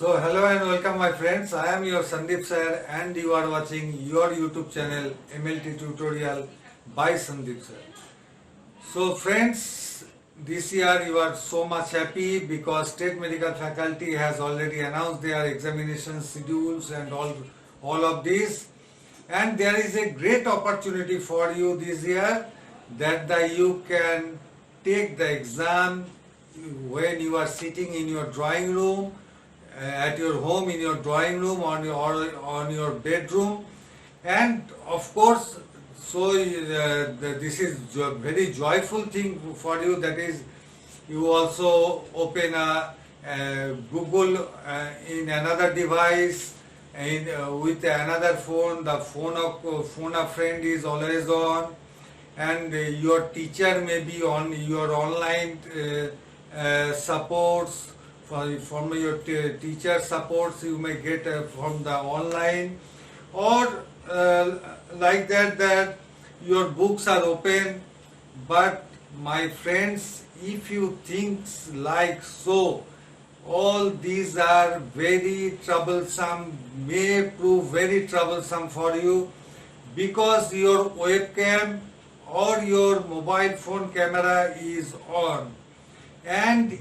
So hello and welcome my friends. I am your Sandeep sir and you are watching your YouTube channel MLT Tutorial by Sandeep sir. So friends, this year you are so much happy because State Medical Faculty has already announced their examination schedules and all of this, and there is a great opportunity for you this year that you can take the exam when you are sitting in your drawing room, at your home, in your drawing room, on your bedroom, and of course, this is a very joyful thing for you. That is, you also open a Google in another device, and with another phone. The phone of friend is always on, and your teacher may be on your online supports. From your teacher supports you may get from the online, or like that your books are open. But my friends, if you think like so, all these are very troublesome, may prove very troublesome for you, because your webcam or your mobile phone camera is on, and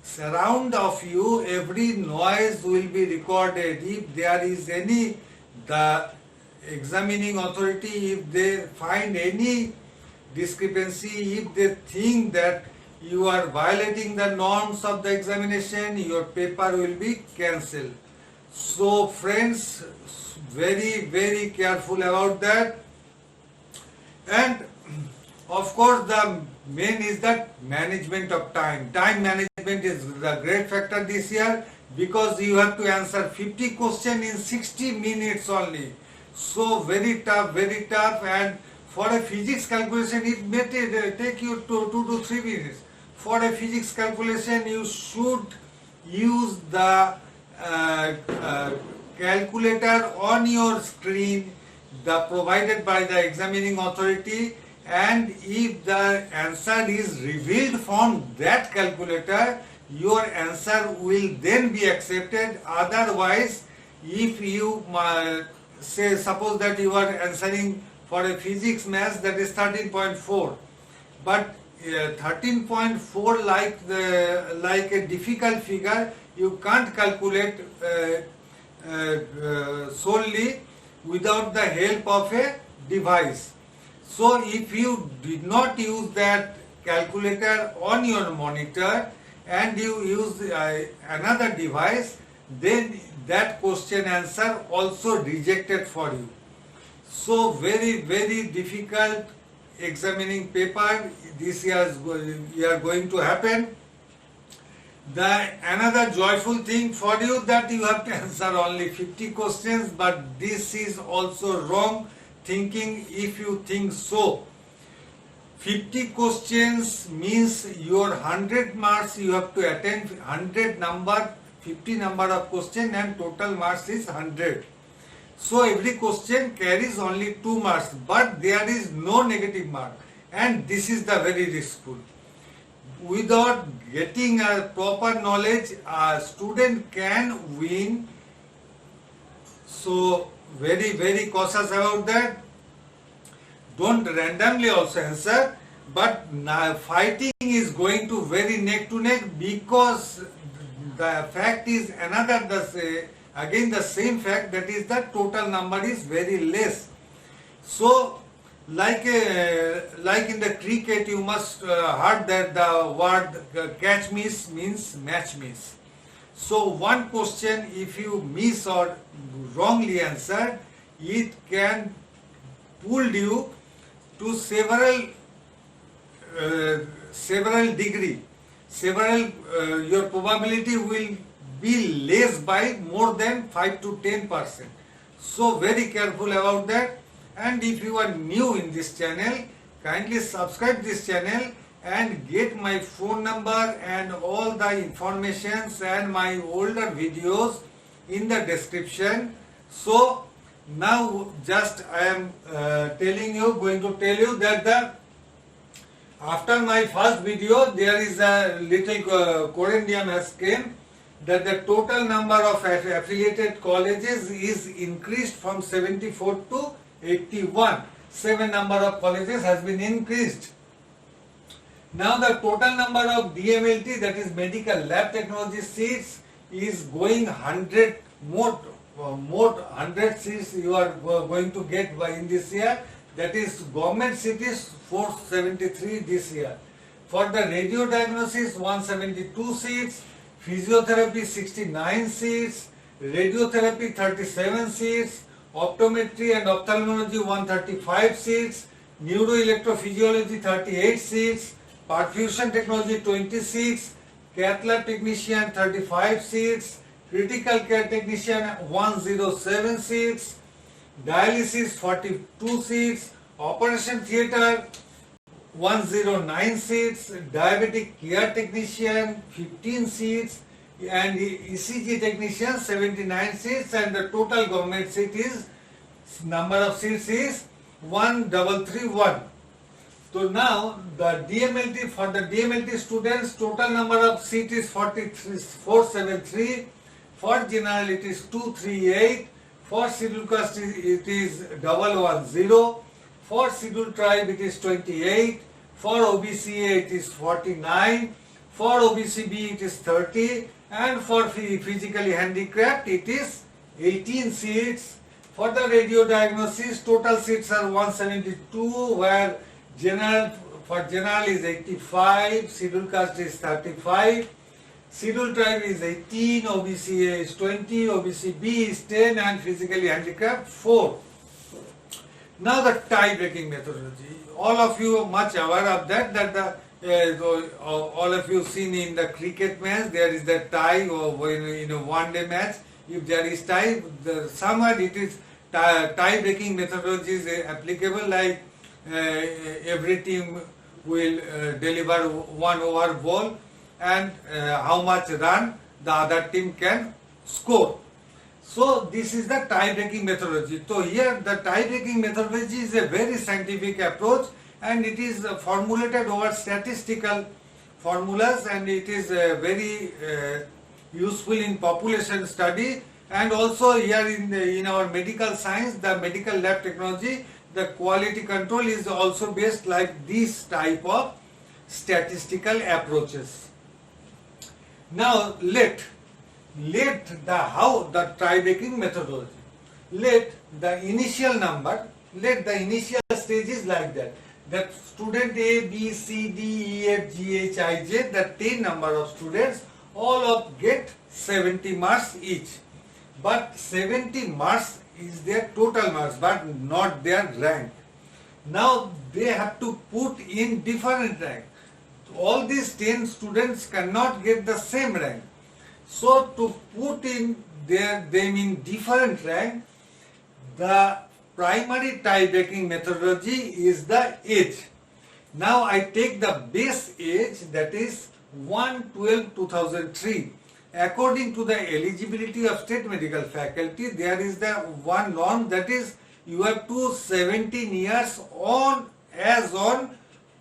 surround of you every noise will be recorded. If there is any, the examining authority, if they find any discrepancy, if they think that you are violating the norms of the examination, your paper will be cancelled. So friends, very careful about that. And of course, the main is that management of time. Time management is the great factor this year, because you have to answer 50 questions in 60 minutes only. So very tough, and for a physics calculation it may take you 2 to 3 minutes. For a physics calculation you should use the calculator on your screen, the provided by the examining authority, and if the answer is revealed from that calculator, your answer will then be accepted. Otherwise, if you suppose that you are answering for a physics maths, that is 13.4, but 13.4 like a difficult figure, you can't calculate solely without the help of a device. So if you did not use that calculator on your monitor and you use another device, then that question answer also rejected for you. So very difficult examining paper this year are going to happen. Another joyful thing for you, that you have to answer only 50 questions, but this is also wrong thinking if you think so. 50 questions means your 100 marks you have to attend, 50 number of question, and total marks is 100. So every question carries only 2 marks, but there is no negative mark, and this is the very risky. Without getting a proper knowledge, a student can win. So very cautious about that. Don't randomly also answer, but fighting is going to very neck to neck, because the fact is again the same fact, that is the total number is very less. So like in the cricket, you must heard that the word catch miss means match miss. So one question, if you miss or wrongly answered, it can pull you to several degree. Your probability will be less by more than 5 to 10%. So very careful about that. And if you are new in this channel, kindly subscribe this channel and get my phone number and all the informations and my older videos in the description. So now just I am going to tell you that after my first video there is a little correndum has came, that the total number of affiliated colleges is increased from 74 to 81. 7 number of colleges has been increased. Now the total number of DMLT, that is medical lab technology seats, is going 100 more 100 seats you are going to get by in this year. That is government seat is 473 this year. For the radio diagnosis 172 seats, physiotherapy 69 seats, radiotherapy 37 seats, optometry and ophthalmology 135 seats, neuroelectrophysiology 38 seats, perfusion technology 26, cath lab technician 35 seats, critical care technician 107 seats, dialysis 42 seats, operation theatre 109 seats, diabetic care technician 15 seats, and ECG technician 79 seats, and the total government seat is number of seats is 1331. So now the DMLT, for the DMLT students, total number of seat is 473, for general it is 238, for scheduled caste it is 110, for scheduled tribe it is 28, for OBCA it is 49, for OBCB it is 30, and for physically handicapped it is 18 seats. For the radio diagnosis, total seats are 172, where for general is 85, scheduled caste is 35, scheduled tribe is 18, OBCA is 20, OBCB is 10, and physically handicapped 4. Now the tie breaking methodology. All of you are much aware of that all of you seen in the cricket match, there is the tie, or in a one-day match, if there is tie, somewhere it is tie breaking methodology is applicable, like every team will deliver 1 over ball, and how much run the other team can score. So this is the tie breaking methodology. So here the tie breaking methodology is a very scientific approach, and it is formulated over statistical formulas, and it is very useful in population study, and also here in our medical science, the medical lab technology, the quality control is also based like this type of statistical approaches. Now let the tie breaking methodology, let the initial stage is like that student A, B, C, D, E, F, G, H, I, J, the 10 number of students, all of get 70 marks each. But 70 marks is their total marks, but not their rank. Now they have to put in different rank. All these 10 students cannot get the same rank. So to put in them in different rank, the primary tie breaking methodology is the age. Now I take the base age, that is 1/12/2003. According to the eligibility of state medical faculty, there is the one norm, that is you have to 17 years as on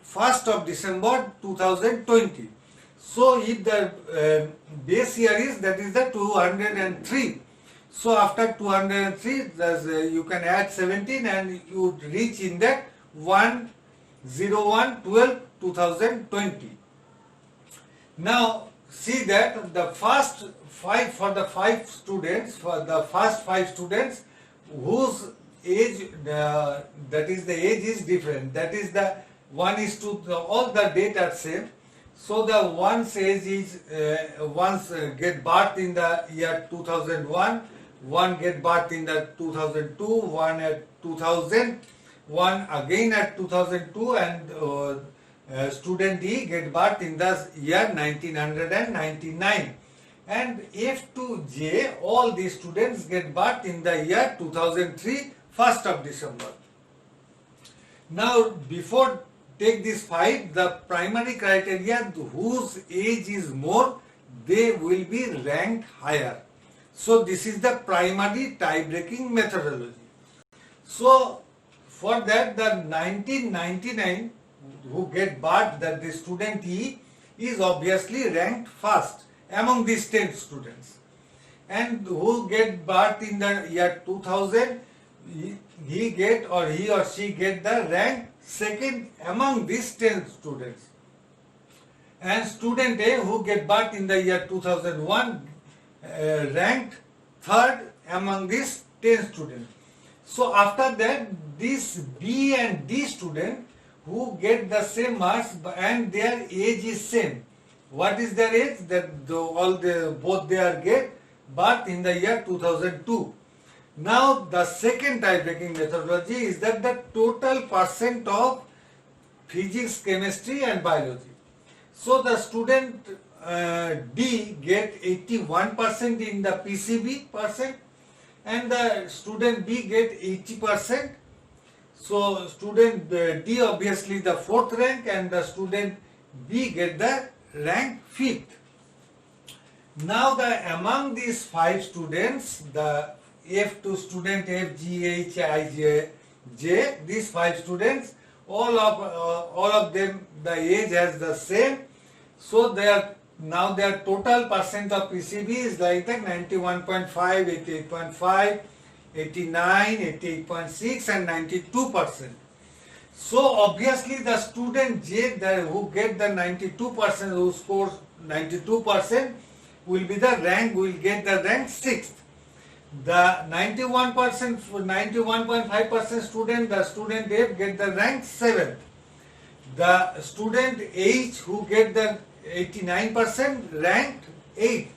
1st of December 2020. So if the base year is, that is the 203. So after 203, you can add 17 and you reach in that 1/01/12/2020. Now see that the first five students whose age, that is the age is different. That is the one is to all the date are same. So the one's age is get birth in the year 2001, one get birth in the 2002, one at 2000, one again at 2002, and student E get birth in the year 1999. And F to J, all these students get birth in the year 2003, 1st of December. Now before take this 5, the primary criteria, whose age is more, they will be ranked higher. So this is the primary tie breaking methodology. So for that, the 1999 who get birth, that the student E is obviously ranked first, among these 10 students. And who get birth in the year 2000, he get or he or she get the rank second among these 10 students. And student A who get birth in the year 2001 ranked third among these 10 students. So after that, this B and D student who get the same marks and their age is same. What is their age? That both they are get birth in the year 2002. Now the second tie-breaking methodology is that the total percent of physics, chemistry and biology. So the student D get 81% in the PCB percent and the student B get 80%. So student D obviously the fourth rank and the student B get the rank fifth. Now among these 5 students, the F2 student F, G, H, I, J, these 5 students, all of them the age has the same. So their total percent of PCB is like that 91.5, 88.5, 89, 88.6 and 92%. So obviously the student J who get the 92%, who scores 92% will be the rank, will get the rank 6th. The 91%, 91.5% student, the student F get the rank 7th. The student H who get the 89% ranked 8th.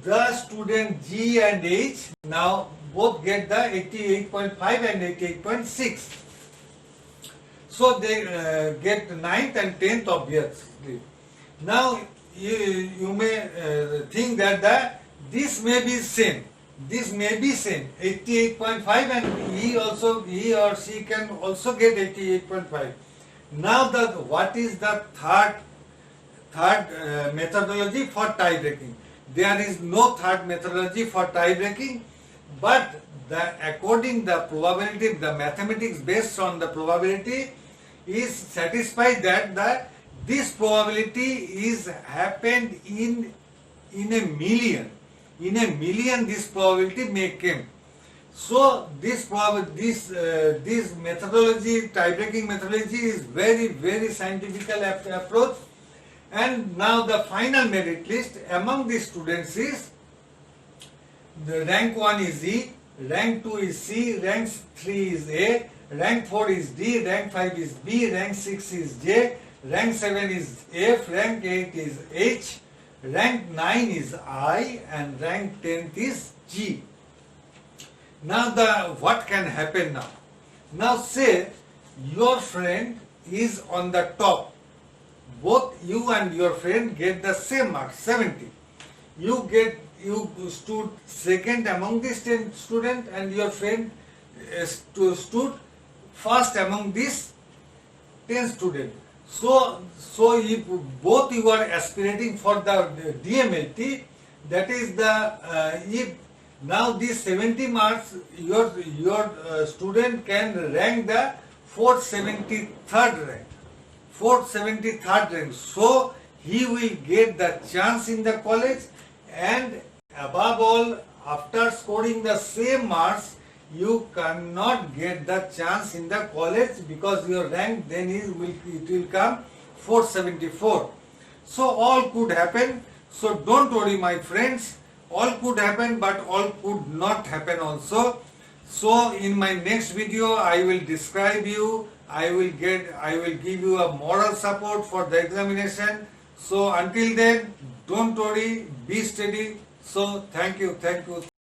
The student G and H now both get the 88.5 and 88.6. So they get 9th and 10th obviously. Now you may think that this may be same. This may be same 88.5 and he or she can also get 88.5. Now what is the third methodology for tie breaking? There is no third methodology for tie breaking, but according the probability, the mathematics based on the probability is satisfied that this probability is happened in a million. In a million this probability may come. So this methodology, tie-breaking methodology is very, very scientific approach. And now the final merit list among the students is the rank 1 is E, rank 2 is C, rank 3 is A, rank 4 is D, rank 5 is B, rank 6 is J, rank 7 is F, rank 8 is H, rank 9 is I and rank 10 is G. Now what can happen now? Now say your friend is on the top. Both you and your friend get the same mark, 70. You stood second among these 10 students and your friend stood first among these 10 students. So if both you are aspirating for the DMLT, that is if now these 70 marks, your student can rank the 473rd rank. 473rd rank. So he will get the chance in the college, and above all, after scoring the same marks, you cannot get the chance in the college because your rank then it will come 474. So all could happen. So don't worry, my friends. All could happen, but all could not happen also. So in my next video, I will describe you. I will give you a moral support for the examination. So until then, don't worry, be steady. So thank you.